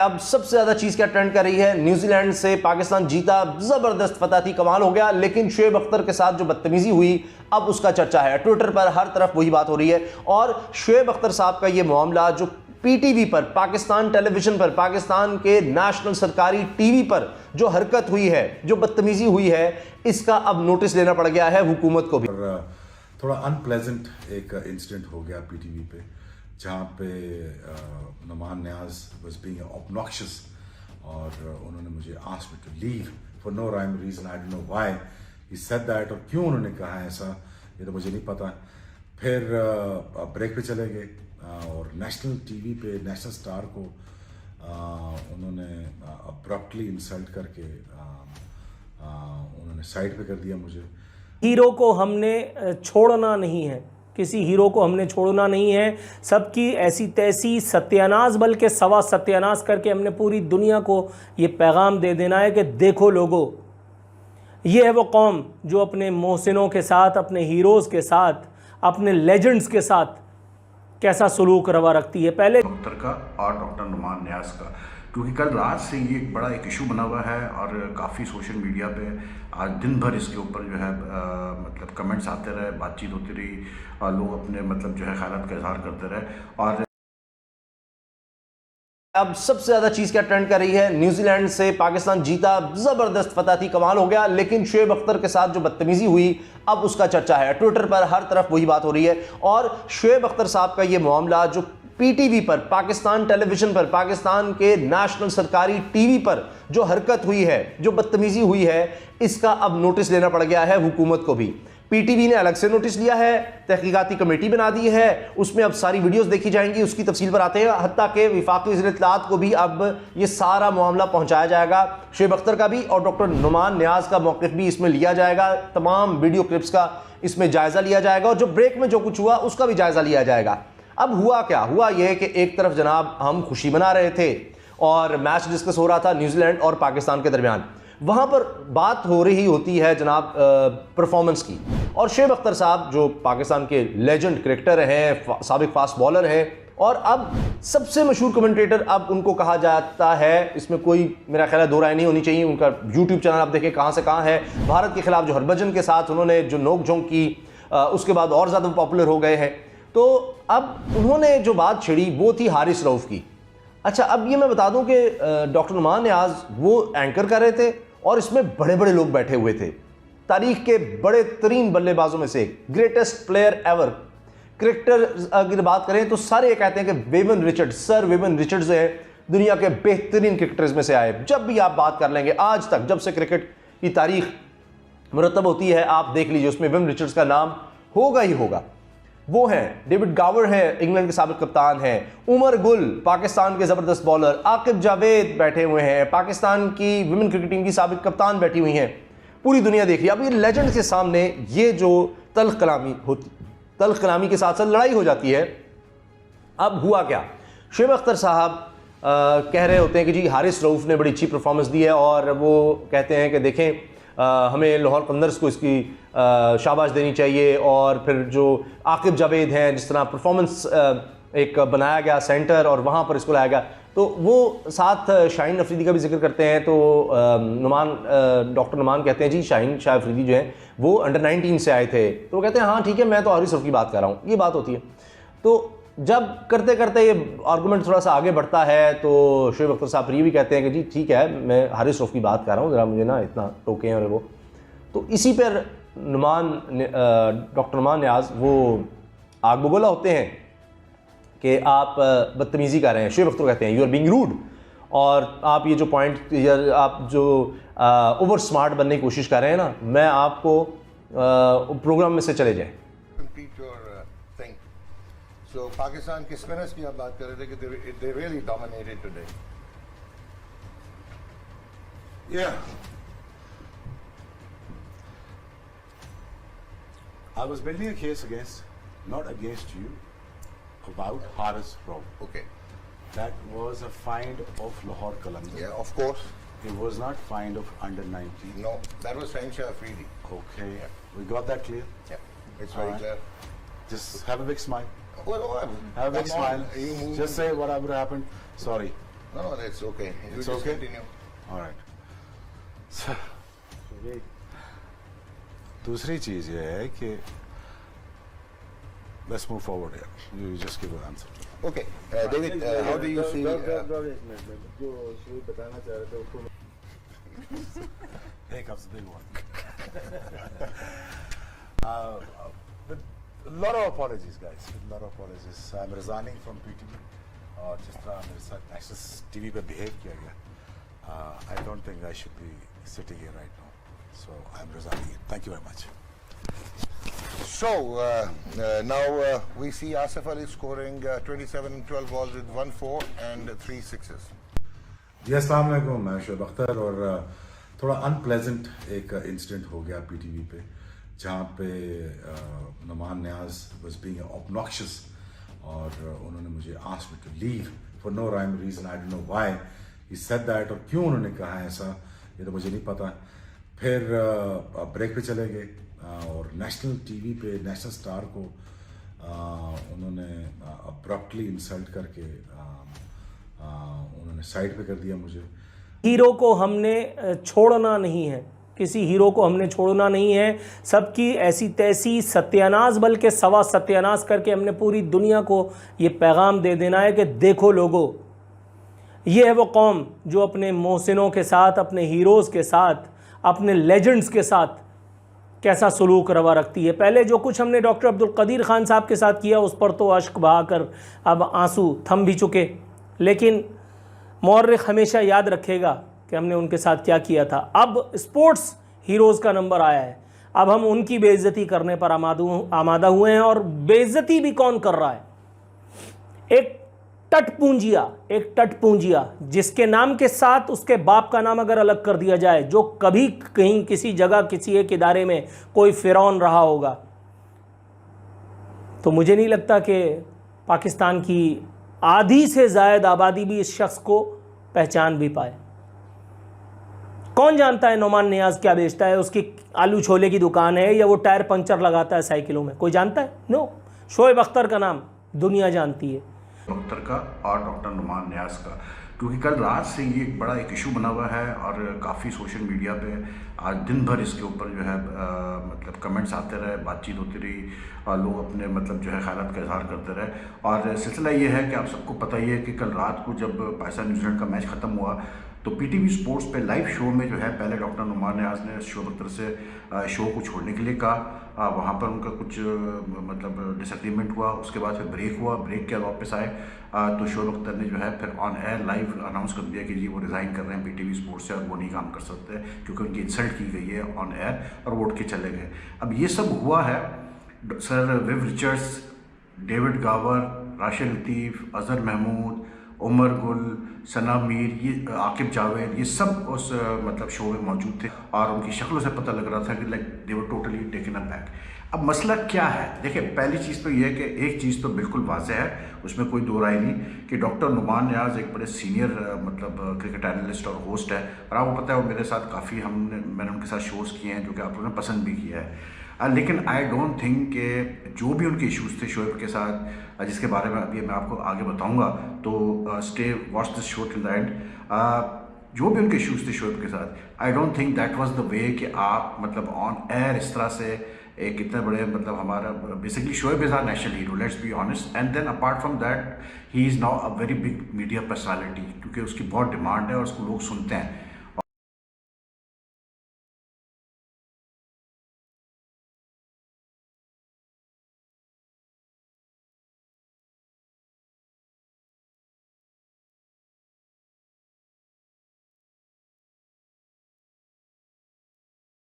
अब सबसे ज्यादा चीज क्या ट्रेंड कर रही है, न्यूजीलैंड से पाकिस्तान जीता, जबरदस्त फतह थी, कमाल हो गया, लेकिन शुएब अख्तर के साथ जो बदतमीजी हुई अब उसका चर्चा है। ट्विटर पर हर तरफ वही बात हो रही है और शुएब अख्तर साहब का ये मामला जो पीटीवी पर, पाकिस्तान टेलीविजन पर, पाकिस्तान के नेशनल सरकारी टीवी पर जो हरकत हुई है, जो बदतमीजी हुई है, इसका अब नोटिस लेना पड़ गया है हुकूमत को भी। थोड़ा अनप्लेजेंट एक इंसिडेंट हो गया पीटीवी पे, जहाँ पे Numan Niaz was being obnoxious और उन्होंने मुझे asked me to leave for no rhyme reason. I don't know why he said that, और क्यों उन्होंने कहा ऐसा ये तो मुझे नहीं पता। फिर ब्रेक पे चले गए और नेशनल टीवी पे नेशनल स्टार को उन्होंने अब्रप्टली इंसल्ट करके उन्होंने साइड पे कर दिया मुझे। हीरो को हमने छोड़ना नहीं है, किसी हीरो को हमने छोड़ना नहीं है। सबकी ऐसी तैसी सत्यानाश बल्कि सवा सत्यानाश करके हमने पूरी दुनिया को ये पैगाम दे देना है कि देखो लोगो, ये है वो कौम जो अपने मोहसिनों के साथ, अपने हीरोज़ के साथ, अपने लेजेंड्स के साथ कैसा सलूक रवा रखती है। पहले अख्तर का और डॉक्टर नुमान नियाज का, क्योंकि कल रात से ये एक बड़ा एक इशू बना हुआ है और काफ़ी सोशल मीडिया पे आज दिन भर इसके ऊपर जो है मतलब कमेंट्स आते रहे, बातचीत होती रही और लोग अपने मतलब जो है ख्यालात का इजहार करते रहे। और अब सबसे ज्यादा चीज क्या ट्रेंड कर रही है, न्यूजीलैंड से पाकिस्तान जीता, जबरदस्त फतह थी, कमाल हो गया, लेकिन शुएब अख्तर के साथ जो बदतमीजी हुई अब उसका चर्चा है। ट्विटर पर हर तरफ वही बात हो रही है और शुएब अख्तर साहब का ये मामला जो पीटीवी पर, पाकिस्तान टेलीविजन पर, पाकिस्तान के नेशनल सरकारी टीवी पर जो हरकत हुई है, जो बदतमीजी हुई है, इसका अब नोटिस लेना पड़ गया है हुकूमत को भी। पीटीवी ने अलग से नोटिस लिया है, तहकीकाती कमेटी बना दी है, उसमें अब सारी वीडियोस देखी जाएंगी, उसकी तफसील पर आते हैं। हत्ता के वफाकी वज़ीर इत्तलाआत को भी अब ये सारा मामला पहुंचाया जाएगा, शुएब अख्तर का भी और डॉक्टर नुमान नियाज का मौक़िफ़ भी इसमें लिया जाएगा, तमाम वीडियो क्लिप्स का इसमें जायज़ा लिया जाएगा और जो ब्रेक में जो कुछ हुआ उसका भी जायज़ा लिया जाएगा। अब हुआ क्या, हुआ यह कि एक तरफ जनाब हम खुशी मना रहे थे और मैच डिस्कस हो रहा था न्यूजीलैंड और पाकिस्तान के दरमियान, वहाँ पर बात हो रही होती है जनाब परफॉर्मेंस की, और शुएब अख्तर साहब जो पाकिस्तान के लेजेंड क्रिकेटर हैं, साबिक फास्ट बॉलर हैं और अब सबसे मशहूर कमेंटेटर अब उनको कहा जाता है, इसमें कोई मेरा ख्याल है दो राय नहीं होनी चाहिए। उनका यूट्यूब चैनल आप देखें कहाँ से कहाँ है, भारत के खिलाफ जो हरभजन के साथ उन्होंने जो नोक झोंक की उसके बाद और ज़्यादा पॉपुलर हो गए हैं। तो अब उन्होंने जो बात छिड़ी वो थी हारिस रऊफ़ की। अच्छा, अब ये मैं बता दूं कि डॉक्टर नुमान नियाज वो एंकर कर रहे थे और इसमें बड़े बड़े लोग बैठे हुए थे, तारीख के बड़े तरीन बल्लेबाजों में से ग्रेटेस्ट प्लेयर एवर क्रिकेटर अगर बात करें तो सारे ये कहते हैं कि Vivian Richards, sir Vivian Richards जो है दुनिया के बेहतरीन क्रिकेटर्स में से आए। जब भी आप बात कर लेंगे आज तक, जब से क्रिकेट की तारीख मुरतब होती है, आप देख लीजिए उसमें विवियन रिचर्ड्स का नाम होगा ही होगा। वो हैं डेविड गावर है, इंग्लैंड के साबिक कप्तान हैं, उमर गुल पाकिस्तान के ज़बरदस्त बॉलर, आकिब जावेद बैठे हुए हैं, पाकिस्तान की विमेन क्रिकेट टीम की साबिक कप्तान बैठी हुई हैं, पूरी दुनिया देख रही है। अब ये लेजेंड के सामने ये जो तल्ख कलामी होती, तल्ख कलामी के साथ साथ लड़ाई हो जाती है। अब हुआ क्या, शुएब अख्तर साहब कह रहे होते हैं कि जी हारिस रऊफ़ ने बड़ी अच्छी परफॉर्मेंस दी है और वो कहते हैं कि देखें हमें लाहौर कलंदर्स को इसकी शाबाश देनी चाहिए, और फिर जो आकिब जावेद हैं जिस तरह परफॉर्मेंस एक बनाया गया सेंटर और वहाँ पर इसको लाया गया, तो वो साथ शाहीन अफरीदी का भी जिक्र करते हैं। तो डॉक्टर नुमान कहते हैं जी शाह अफरीदी जो हैं वो अंडर 19 से आए थे, तो वो कहते हैं हाँ ठीक है, मैं तो हारिस रऊफ़ की बात कर रहा हूँ, ये बात होती है। तो जब करते करते ये आर्गूमेंट थोड़ा सा आगे बढ़ता है तो शुएब अख्तर साहब ये भी कहते हैं कि जी ठीक है, मैं हारिस रऊफ़ की बात कर रहा हूँ, ज़रा मुझे ना इतना टोकें और वो। तो इसी पर डॉक्टर नुमान नियाज वो आग बगोला होते हैं कि आप बदतमीज़ी कर रहे हैं। शुएब अख्तर कहते हैं यू आर बीइंग रूड, और आप ये जो पॉइंट आप जो ओवर स्मार्ट बनने की कोशिश कर रहे हैं ना, मैं आपको प्रोग्राम में से चले जाएँ। So पाकिस्तान के स्पिनर्स की आप बात कर रहे थे कि they really dominated today. Yeah. I was building a case not against you, about Haris Rऊफ़. Okay. That was a find of Lahore Qalandars. Yeah, of course. It was not find of under 19. No, that was Shah Afridi. Okay. Yeah. We got that clear? Yeah, it's very clear. Just have a big smile. Well, have a big smile. Just say whatever happened. Sorry. No, no, it's okay. You It's just okay? continue. All right. So, दूसरी चीज़ ये है कि let's move forward here. You just give an answer. Okay, David, how do you see? जो शुरू बताना चाह रहे थे उसको Here comes the big one. With a lot of apologies, guys. With a lot of apologies. I'm resigning from PTV. और जिस तरह मेरे साथ नेशनल टीवी पे बिहेव किया गया, I don't think I should be sitting here right now. So I'm resigning it. Thank you very much. So now we see Asif Ali scoring 27 and 12 balls with 1-4 and 3 sixes. जी अस्सलाम वालेकुम, मैं शोएब अख्तर। और थोड़ा unpleasant एक incident हो गया PTV पे, जहाँ पे Numan Niaz was being obnoxious और उन्होंने मुझे asked me to leave for no rhyme reason. I don't know why he said that, और क्यों उन्होंने कहा ऐसा ये तो मुझे नहीं पता। फिर ब्रेक पे चले गए और नेशनल टीवी पे नेशनल स्टार को उन्होंने अब्रप्टली इंसल्ट करके उन्होंने साइड पे कर दिया मुझे। हीरो को हमने छोड़ना नहीं है, किसी हीरो को हमने छोड़ना नहीं है। सबकी ऐसी तैसी सत्यानाश बल्कि सवा सत्यानाश करके हमने पूरी दुनिया को ये पैगाम दे देना है कि देखो लोगों, ये है वो कौम जो अपने मोहसिनों के साथ, अपने हीरोज़ के साथ, अपने लेजेंड्स के साथ कैसा सलूक रवा रखती है। पहले जो कुछ हमने डॉक्टर अब्दुल कदीर खान साहब के साथ किया उस पर तो अश्क बहाकर अब आंसू थम भी चुके, लेकिन मौर्रिख हमेशा याद रखेगा कि हमने उनके साथ क्या किया था। अब स्पोर्ट्स हीरोज़ का नंबर आया है, अब हम उनकी बेइज्जती करने पर आमादा हुए हैं। और बेइज्जती भी कौन कर रहा है? एक टटपूंजिया जिसके नाम के साथ उसके बाप का नाम अगर अलग कर दिया जाए, जो कभी कहीं किसी जगह किसी एक इदारे में कोई फिरौन रहा होगा, तो मुझे नहीं लगता कि पाकिस्तान की आधी से ज़ायद आबादी भी इस शख्स को पहचान भी पाए। कौन जानता है नुमान नियाज़ क्या बेचता है? उसकी आलू छोले की दुकान है या वो टायर पंचर लगाता है साइकिलों में? कोई जानता है? नो। शोएब अख्तर का नाम दुनिया जानती है। अख्तर का और डॉक्टर नुमान न्याज का, क्योंकि कल रात से ये एक बड़ा एक इशू बना हुआ है और काफ़ी सोशल मीडिया पे आज दिन भर इसके ऊपर जो है मतलब कमेंट्स आते रहे, बातचीत होती रही और लोग अपने मतलब जो है ख्यालात का इजहार करते रहे। और सिलसिला ये है कि आप सबको पता ही है कि कल रात को जब पाकिस्तान न्यूजीलैंड का मैच ख़त्म हुआ तो पीटीवी स्पोर्ट्स पे लाइव शो में जो है पहले डॉक्टर नुमान न्याज ने शोएब अख्तर से शो को छोड़ने के लिए कहा। वहाँ पर उनका कुछ मतलब डिसएग्रीमेंट हुआ, उसके बाद फिर ब्रेक हुआ, ब्रेक के बाद वापस आए तो शोएब अख्तर ने जो है फिर ऑन एयर लाइव अनाउंस कर दिया कि जी वो रिज़ाइन कर रहे हैं पीटीवी स्पोर्ट्स से और वो नहीं काम कर सकते क्योंकि उनकी इंसल्ट की गई है ऑन एयर, और वो उठ के चले गए। अब ये सब हुआ है sir Viv Richards, David Gower, Rashid Latif, Azhar Mahmood, Umar Gul, Sana Mir, ये आकिब जावेद, ये सब उस मतलब शो में मौजूद थे और उनकी शक्लों से पता लग रहा था कि like they were totally taken a back. अब मसला क्या है? देखिए, पहली चीज़ तो ये है कि एक चीज़ तो बिल्कुल वाज़ेह है, उसमें कोई दो राय नहीं कि डॉक्टर नुमान न्याज एक बड़े सीनियर मतलब क्रिकेट एनालिस्ट और होस्ट है और आपको पता है वो मेरे साथ काफ़ी मैंने उनके साथ शोज़ किए हैं जो कि आप लोगों ने पसंद भी किया है। लेकिन आई डोंट थिंक कि जो भी उनके इश्यूज़ थे शोएब के साथ, जिसके बारे में अभी मैं आपको आगे बताऊंगा, तो stay watch this show till the end. जो भी उनके इश्यूज़ थे शोएब के साथ, I don't think that was the way कि आप मतलब ऑन एयर इस तरह से एक इतने बड़े मतलब हमारा basically Shoaib is our national hero, let's be honest, and then apart from that he is now a very big media personality, क्योंकि उसकी बहुत डिमांड है और उसको लोग सुनते हैं।